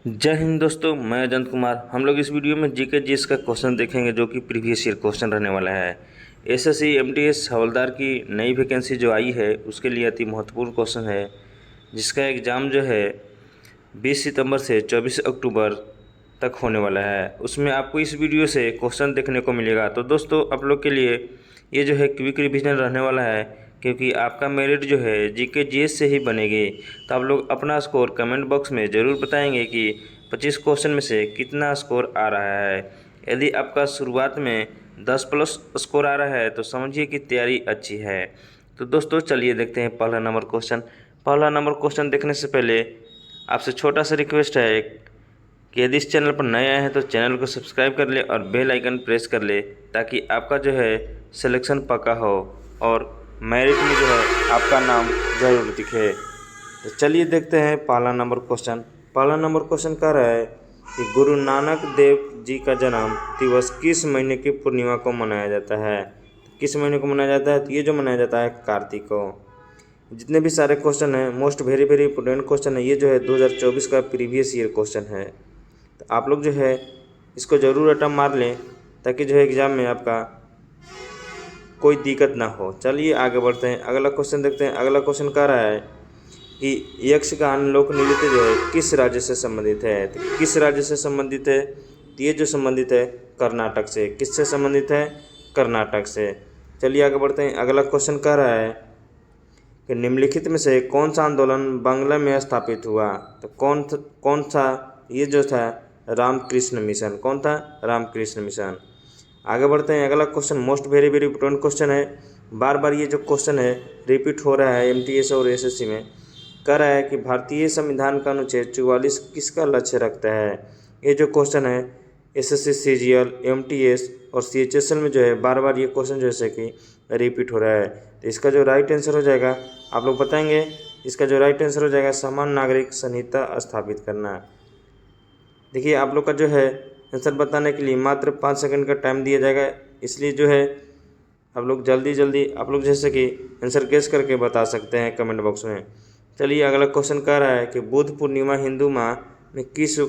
जय हिंद दोस्तों, मैं अजंत कुमार। हम लोग इस वीडियो में जीके जीएस का क्वेश्चन देखेंगे जो कि प्रीवियस ईयर क्वेश्चन रहने वाला है। एसएससी एमटीएस हवलदार की नई वैकेंसी जो आई है उसके लिए अति महत्वपूर्ण क्वेश्चन है, जिसका एग्ज़ाम जो है 20 सितंबर से 24 अक्टूबर तक होने वाला है। उसमें आपको इस वीडियो से क्वेश्चन देखने को मिलेगा। तो दोस्तों, आप लोग के लिए ये जो है क्विक रिविजन रहने वाला है, क्योंकि आपका मेरिट जो है जीके जीएस से ही बनेगी। तो आप लोग अपना स्कोर कमेंट बॉक्स में ज़रूर बताएंगे कि 25 क्वेश्चन में से कितना स्कोर आ रहा है। यदि आपका शुरुआत में 10+ स्कोर आ रहा है तो समझिए कि तैयारी अच्छी है। तो दोस्तों चलिए देखते हैं पहला नंबर क्वेश्चन। पहला नंबर क्वेश्चन देखने से पहले आपसे छोटा सा रिक्वेस्ट है कि यदि इस चैनल पर नए आए हैं तो चैनल को सब्सक्राइब कर ले और बेल आइकन प्रेस कर ले, ताकि आपका जो है सिलेक्शन पक्का हो और मेरिट में जो है आपका नाम ज़रूर दिखे। तो चलिए देखते हैं पहला नंबर क्वेश्चन। पहला नंबर क्वेश्चन कह रहा है कि गुरु नानक देव जी का जन्म दिवस किस महीने की पूर्णिमा को मनाया जाता है। किस महीने को मनाया जाता है? तो ये जो मनाया जाता है कार्तिक को। जितने भी सारे क्वेश्चन हैं most very very important question है। ये जो है 2024 का प्रीवियस ईयर क्वेश्चन है। तो आप लोग जो है इसको ज़रूर अटैम्प्ट मार लें, ताकि जो है एग्ज़ाम में आपका कोई दिक्कत ना हो। चलिए आगे बढ़ते हैं, अगला क्वेश्चन देखते हैं। अगला क्वेश्चन कह रहा है कि यक्षगान लोक नृत्य जो है किस राज्य से संबंधित है। तो किस राज्य से संबंधित है? तो ये जो संबंधित है कर्नाटक से। किससे संबंधित है? कर्नाटक से। चलिए आगे बढ़ते हैं, अगला क्वेश्चन कह रहा है कि निम्नलिखित में से कौन सा आंदोलन बांग्ला में स्थापित हुआ। तो कौन सा? ये जो था रामकृष्ण मिशन। कौन था? रामकृष्ण मिशन। आगे बढ़ते हैं, अगला question most very very important question है। बार बार ये जो क्वेश्चन है रिपीट हो रहा है एमटीएस और एसएससी में। कह रहा है कि भारतीय संविधान का अनुच्छेद 44 किसका लक्ष्य रखता है। ये जो क्वेश्चन है एसएससी, सीजीएल, एमटीएस और सीएचएसएल में जो है बार बार ये क्वेश्चन जैसे कि रिपीट हो रहा है। तो इसका जो राइट आंसर हो जाएगा आप लोग बताएंगे। इसका जो राइट आंसर हो जाएगा समान नागरिक संहिता स्थापित करना। देखिए आप लोग का जो है आंसर बताने के लिए मात्र 5 सेकंड का टाइम दिया जाएगा, इसलिए जो है आप लोग जल्दी आप लोग जैसे कि आंसर गेस करके बता सकते हैं कमेंट बॉक्स में। चलिए अगला क्वेश्चन कह रहा है कि बुद्ध पूर्णिमा हिंदू माह में किस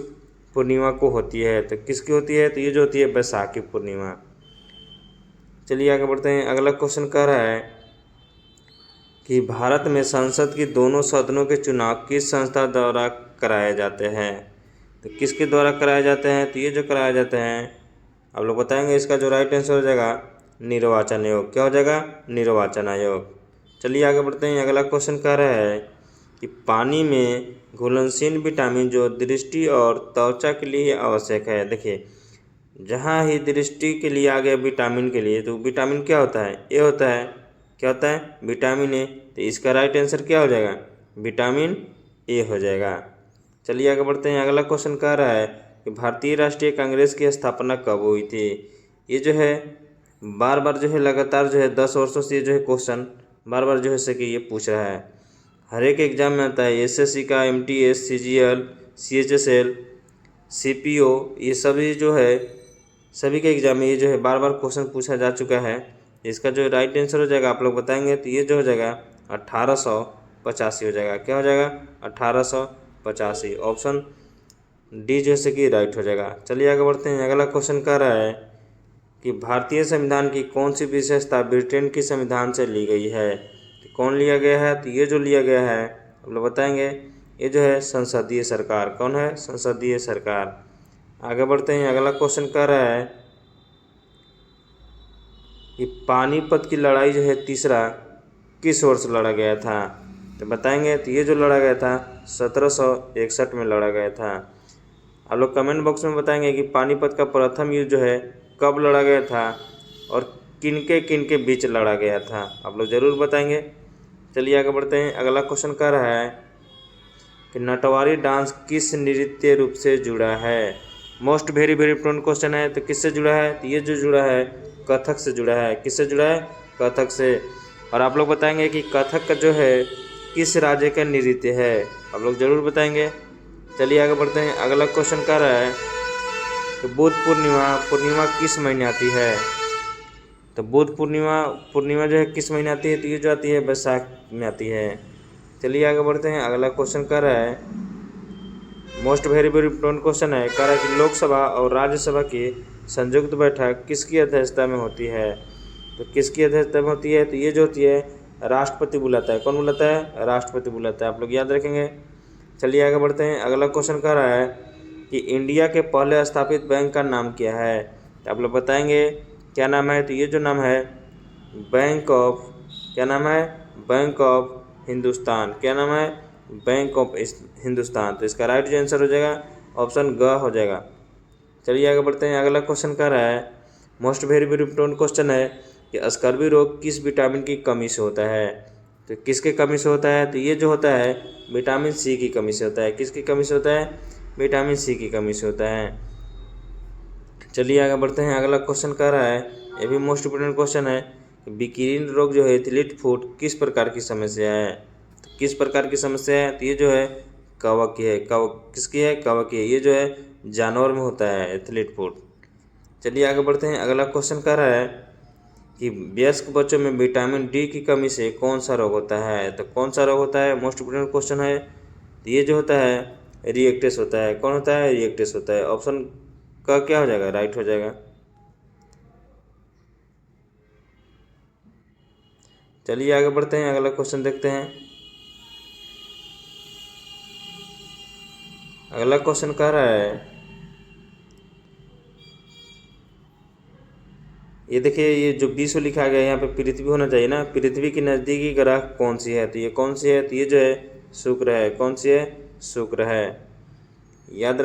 पूर्णिमा को होती है। तो किसकी होती है? तो ये जो होती है बैसाखी पूर्णिमा। चलिए आगे बढ़ते हैं, अगला क्वेश्चन कह रहा है कि भारत में संसद की दोनों सदनों के चुनाव किस संस्था द्वारा कराए जाते हैं। तो किसके द्वारा कराए जाते हैं? तो ये जो कराए जाते हैं आप लोग बताएंगे। इसका जो राइट आंसर हो जाएगा निर्वाचन आयोग। क्या हो जाएगा? निर्वाचन आयोग। चलिए आगे बढ़ते हैं, अगला क्वेश्चन कह रहा है कि पानी में घुलनशील विटामिन जो दृष्टि और त्वचा के लिए आवश्यक है। देखिए जहाँ ही दृष्टि के लिए आ गया विटामिन के लिए, तो विटामिन क्या होता है? ए होता है। क्या होता है? Vitamin A. तो इसका राइट आंसर क्या हो जाएगा? विटामिन ए हो जाएगा। चलिए आगे बढ़ते हैं, अगला क्वेश्चन कह रहा है कि भारतीय राष्ट्रीय कांग्रेस की स्थापना कब हुई थी। ये जो है बार बार जो है लगातार जो है 10 वर्षों से ये जो है क्वेश्चन बार बार जो है से कि ये पूछ रहा है। हर एक एग्जाम में आता है, एसएससी का, एमटीएस, सीजीएल, सीएचएसएल, सीपीओ, ये सभी जो है सभी के एग्जाम में ये जो है बार बार क्वेश्चन पूछा जा चुका है। इसका जो राइट आंसर हो जाएगा आप लोग बताएंगे। तो ये जो हो जाएगा 1885 हो जाएगा। क्या हो जाएगा? 1885। ऑप्शन डी जैसे कि राइट हो जाएगा। चलिए आगे बढ़ते हैं, अगला क्वेश्चन कह रहा है कि भारतीय संविधान की कौन सी विशेषता ब्रिटेन की संविधान से ली गई है। तो कौन लिया गया है? तो ये जो लिया गया है आप लोग बताएंगे। ये जो है संसदीय सरकार। कौन है? संसदीय सरकार। आगे बढ़ते हैं, अगला क्वेश्चन कह रहा है कि पानीपत की लड़ाई जो है तीसरा किस वर्ष लड़ा गया था। तो बताएंगे। तो ये जो लड़ा गया था 1761 में लड़ा गया था। आप लोग कमेंट बॉक्स में बताएंगे कि पानीपत का प्रथम युद्ध जो है कब लड़ा गया था और किन के बीच लड़ा गया था। आप लोग ज़रूर बताएंगे। चलिए आगे बढ़ते हैं, अगला क्वेश्चन कह रहा है कि नटवारी डांस किस नृत्य रूप से जुड़ा है। Most very very important question है। तो किससे जुड़ा है? तो ये जो जुड़ा है कथक से जुड़ा है। किससे जुड़ा है? कथक से। और आप लोग बताएंगे कि कथक का जो है किस राज्य का नृत्य है। आप लोग ज़रूर बताएंगे। चलिए आगे बढ़ते हैं, अगला क्वेश्चन कह रहा है कि बुद्ध पूर्णिमा किस महीने आती है। तो बुद्ध पूर्णिमा जो है किस महीने आती है। तो ये जो आती है बैसाख में आती है। चलिए आगे बढ़ते हैं, अगला क्वेश्चन कह रहा है most very very important question है, कह रहा है कि लोकसभा और राज्यसभा की संयुक्त बैठक किसकी अध्यक्षता में होती है। तो किसकी अध्यक्षता में होती है, तो ये जो होती है राष्ट्रपति बुलाता है। कौन बुलाता है, राष्ट्रपति बुलाता है, आप लोग याद रखेंगे। चलिए आगे बढ़ते हैं। अगला क्वेश्चन कह रहा है कि इंडिया के पहले स्थापित बैंक का नाम क्या है। तो आप लोग बताएंगे क्या नाम है, तो ये जो नाम है बैंक ऑफ, क्या नाम है, बैंक ऑफ हिंदुस्तान। क्या नाम है, बैंक ऑफ हिंदुस्तान। तो इसका राइट जो आंसर हो जाएगा ऑप्शन ग हो जाएगा। चलिए आगे बढ़ते हैं। अगला क्वेश्चन कह रहा है, most very very important question है कि स्कर्वी रोग किस विटामिन की कमी से होता है। तो किसके कमी से होता है, तो ये जो होता है विटामिन सी की कमी से होता है। किसकी कमी से होता है, विटामिन सी की कमी से होता है। चलिए आगे बढ़ते हैं। अगला क्वेश्चन कह रहा है, ये भी मोस्ट इम्पोर्टेंट क्वेश्चन है, विकिरण रोग जो है एथलीट फुट किस प्रकार की समस्या है। तो किस प्रकार की समस्या है, तो ये जो है कवक की है। कवक किसकी है, कवक की है। ये जो है जानवर में होता है एथलीट फुट। चलिए आगे बढ़ते हैं। अगला क्वेश्चन कह रहा है कि वयस्क बच्चों में विटामिन डी की कमी से कौन सा रोग होता है। तो कौन सा रोग होता है, मोस्ट इम्पोर्टेंट क्वेश्चन है। तो ये जो होता है रिएक्टेस होता है। कौन होता है, रिएक्टेस होता है। ऑप्शन का क्या हो जाएगा, राइट हो जाएगा। चलिए आगे बढ़ते हैं। अगला क्वेश्चन देखते हैं। अगला क्वेश्चन कह रहा है, ये देखिए ये जो विश्व लिखा गया है यहाँ पे पृथ्वी होना चाहिए ना। पृथ्वी की नज़दीकी ग्रह कौन सी है, तो ये कौन सी है, तो ये जो है शुक्र है। कौन सी है, शुक्र है। याद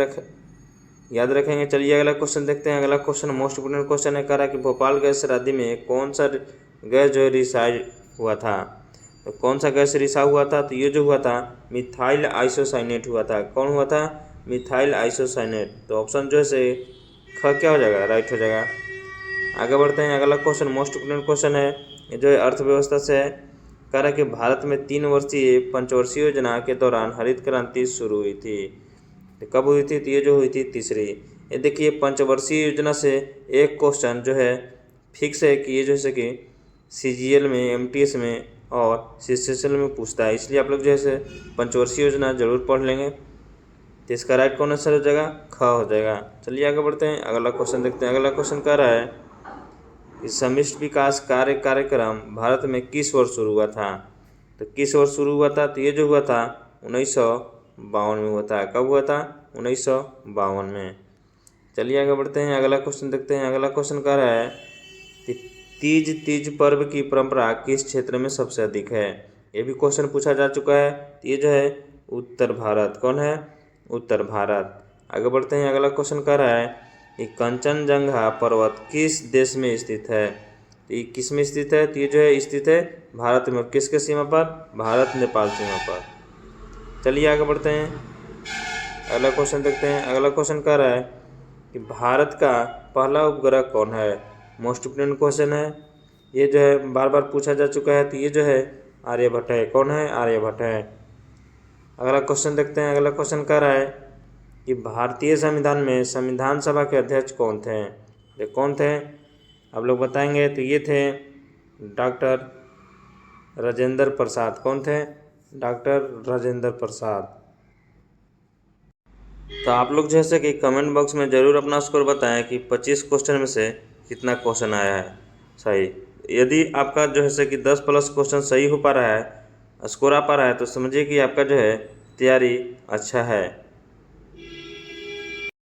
रखेंगे। चलिए अगला क्वेश्चन देखते हैं। अगला क्वेश्चन मोस्ट इम्पोर्टेंट क्वेश्चन है, कह रहा है कि भोपाल गैस शताब्दी में कौन सा गैस जो है रिसाव हुआ था। तो कौन सा गैस रिसाव हुआ था, तो ये जो हुआ था मिथाइल आइसोसाइनेट हुआ था। कौन हुआ था, मिथाइल आइसोसाइनेट। तो ऑप्शन जो है से ख क्या हो जाएगा, राइट हो जाएगा। आगे बढ़ते हैं। अगला क्वेश्चन मोस्ट इम्पोर्टेंट क्वेश्चन है, ये जो है अर्थव्यवस्था से है। कह रहा है कि भारत में 3 वर्षीय पंचवर्षीय योजना के दौरान हरित क्रांति शुरू हुई थी। तो कब हुई थी, तो ये जो हुई थी तीसरी। ये देखिए पंचवर्षीय योजना से एक क्वेश्चन जो है फिक्स है कि ये जैसे कि CGL में, MTS में और CCL में पूछता है, इसलिए आप लोग जो है पंचवर्षीय योजना जरूर पढ़ लेंगे। तो इसका राइट कौन आंसर हो जाएगा, ख हो जाएगा। चलिए आगे बढ़ते हैं। अगला क्वेश्चन देखते हैं। अगला क्वेश्चन कह रहा है कि समष्टि विकास कार्यक्रम भारत में किस वर्ष शुरू हुआ था। तो किस वर्ष शुरू हुआ था, तो ये जो हुआ था 1952 में हुआ था। कब हुआ था, 1952 में। चलिए आगे बढ़ते हैं। अगला क्वेश्चन देखते हैं। अगला क्वेश्चन कह रहा है कि तीज पर्व की परंपरा किस क्षेत्र में सबसे अधिक है। ये भी क्वेश्चन पूछा जा चुका है। ये जो है उत्तर भारत। कौन है, उत्तर भारत। आगे बढ़ते हैं। अगला क्वेश्चन कह रहा है कि कंचनजंगा पर्वत किस देश में स्थित है। तो ये किस में स्थित है, तो ये जो है स्थित है भारत में। किसके सीमा पर, भारत नेपाल सीमा पर। चलिए आगे बढ़ते हैं। अगला क्वेश्चन देखते हैं। अगला क्वेश्चन कह रहा है कि भारत का पहला उपग्रह कौन है। मोस्ट इम्पोर्टेंट क्वेश्चन है, ये जो है बार बार पूछा जा चुका है। तो ये जो है आर्यभट्ट है। कौन है, आर्यभट्ट है। अगला क्वेश्चन देखते हैं। अगला क्वेश्चन कह रहा है कि भारतीय संविधान में संविधान सभा के अध्यक्ष कौन थे। ये कौन थे, आप लोग बताएंगे। तो ये थे डॉक्टर राजेंद्र प्रसाद। कौन थे, डॉक्टर राजेंद्र प्रसाद। तो आप लोग जैसे कि कमेंट बॉक्स में ज़रूर अपना स्कोर बताएं कि 25 क्वेश्चन में से कितना क्वेश्चन आया है सही। यदि आपका जो है कि 10+ क्वेश्चन सही हो पा रहा है, स्कोर आ पा रहा है, तो समझिए कि आपका जो है तैयारी अच्छा है।